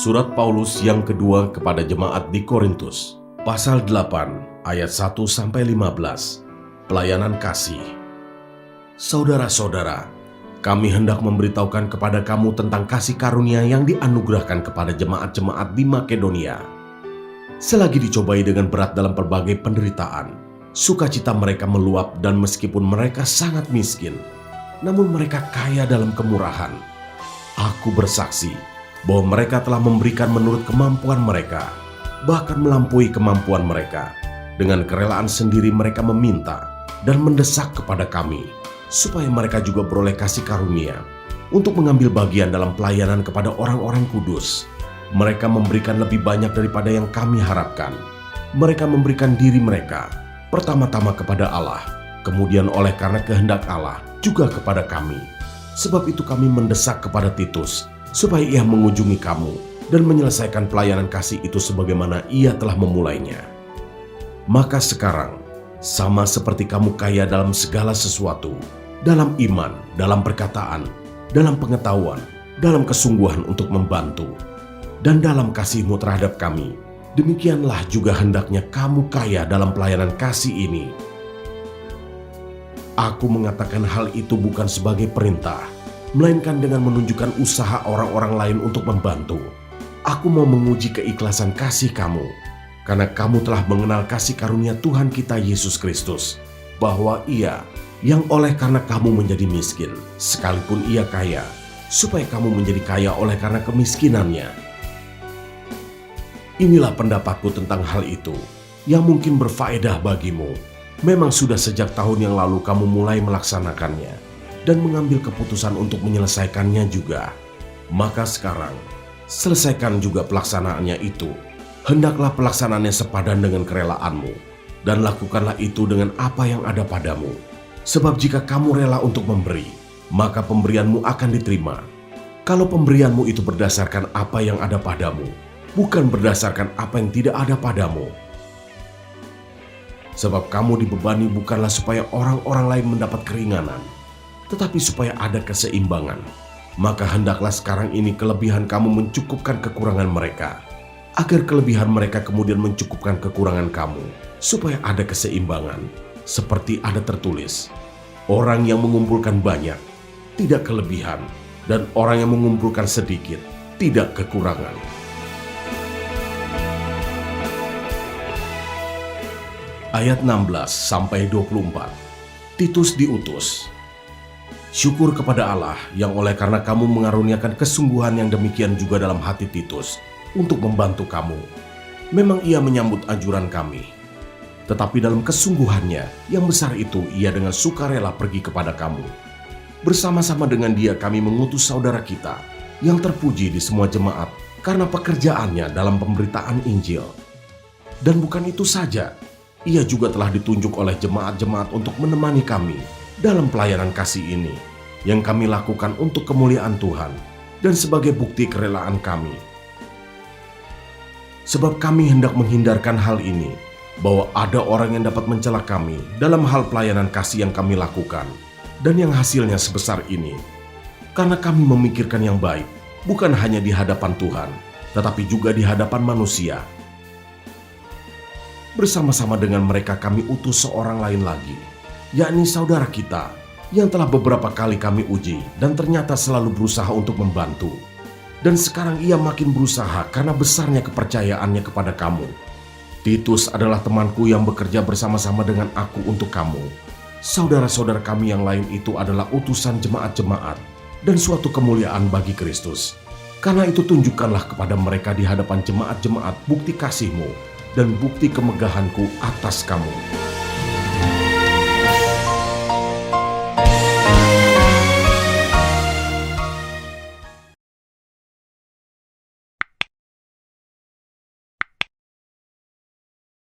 Surat Paulus yang kedua kepada jemaat di Korintus, pasal 8 ayat 1-15, pelayanan kasih. Saudara-saudara, kami hendak memberitahukan kepada kamu tentang kasih karunia yang dianugerahkan kepada jemaat-jemaat di Makedonia. Selagi dicobai dengan berat dalam berbagai penderitaan, sukacita mereka meluap, dan meskipun mereka sangat miskin, namun mereka kaya dalam kemurahan. Aku bersaksi bahwa mereka telah memberikan menurut kemampuan mereka, bahkan melampaui kemampuan mereka. Dengan kerelaan sendiri mereka meminta dan mendesak kepada kami, supaya mereka juga beroleh kasih karunia untuk mengambil bagian dalam pelayanan kepada orang-orang kudus. Mereka memberikan lebih banyak daripada yang kami harapkan. Mereka memberikan diri mereka pertama-tama kepada Allah, kemudian oleh karena kehendak Allah juga kepada kami. Sebab itu kami mendesak kepada Titus supaya ia mengunjungi kamu dan menyelesaikan pelayanan kasih itu sebagaimana ia telah memulainya. Maka sekarang, sama seperti kamu kaya dalam segala sesuatu, dalam iman, dalam perkataan, dalam pengetahuan, dalam kesungguhan untuk membantu, dan dalam kasihmu terhadap kami, demikianlah juga hendaknya kamu kaya dalam pelayanan kasih ini. Aku mengatakan hal itu bukan sebagai perintah, melainkan dengan menunjukkan usaha orang-orang lain untuk membantu. Aku mau menguji keikhlasan kasih kamu, karena kamu telah mengenal kasih karunia Tuhan kita Yesus Kristus, bahwa Ia yang oleh karena kamu menjadi miskin, sekalipun Ia kaya, supaya kamu menjadi kaya oleh karena kemiskinannya. Inilah pendapatku tentang hal itu, yang mungkin berfaedah bagimu. Memang sudah sejak tahun yang lalu kamu mulai melaksanakannya dan mengambil keputusan untuk menyelesaikannya juga. Maka sekarang, selesaikan juga pelaksanaannya itu. Hendaklah pelaksanaannya sepadan dengan kerelaanmu, dan lakukanlah itu dengan apa yang ada padamu. Sebab jika kamu rela untuk memberi, maka pemberianmu akan diterima. Kalau pemberianmu itu berdasarkan apa yang ada padamu, bukan berdasarkan apa yang tidak ada padamu. Sebab kamu dibebani bukanlah supaya orang-orang lain mendapat keringanan, tetapi supaya ada keseimbangan. Maka hendaklah sekarang ini kelebihan kamu mencukupkan kekurangan mereka, agar kelebihan mereka kemudian mencukupkan kekurangan kamu, supaya ada keseimbangan. Seperti ada tertulis, orang yang mengumpulkan banyak tidak kelebihan, dan orang yang mengumpulkan sedikit tidak kekurangan. Ayat 16-24, Titus diutus. Syukur kepada Allah yang oleh karena kamu mengaruniakan kesungguhan yang demikian juga dalam hati Titus untuk membantu kamu. Memang ia menyambut anjuran kami, tetapi dalam kesungguhannya yang besar itu ia dengan sukarela pergi kepada kamu. Bersama-sama dengan dia kami mengutus saudara kita yang terpuji di semua jemaat karena pekerjaannya dalam pemberitaan Injil. Dan bukan itu saja, ia juga telah ditunjuk oleh jemaat-jemaat untuk menemani kami dalam pelayanan kasih ini, yang kami lakukan untuk kemuliaan Tuhan dan sebagai bukti kerelaan kami. Sebab kami hendak menghindarkan hal ini, bahwa ada orang yang dapat mencela kami dalam hal pelayanan kasih yang kami lakukan, dan yang hasilnya sebesar ini. Karena kami memikirkan yang baik, bukan hanya di hadapan Tuhan, tetapi juga di hadapan manusia. Bersama-sama dengan mereka kami utus seorang lain lagi, yakni saudara kita yang telah beberapa kali kami uji dan ternyata selalu berusaha untuk membantu. Dan sekarang ia makin berusaha karena besarnya kepercayaannya kepada kamu. Titus adalah temanku yang bekerja bersama-sama dengan aku untuk kamu. Saudara-saudara kami yang lain itu adalah utusan jemaat-jemaat dan suatu kemuliaan bagi Kristus. Karena itu tunjukkanlah kepada mereka di hadapan jemaat-jemaat bukti kasihmu dan bukti kemegahanku atas kamu.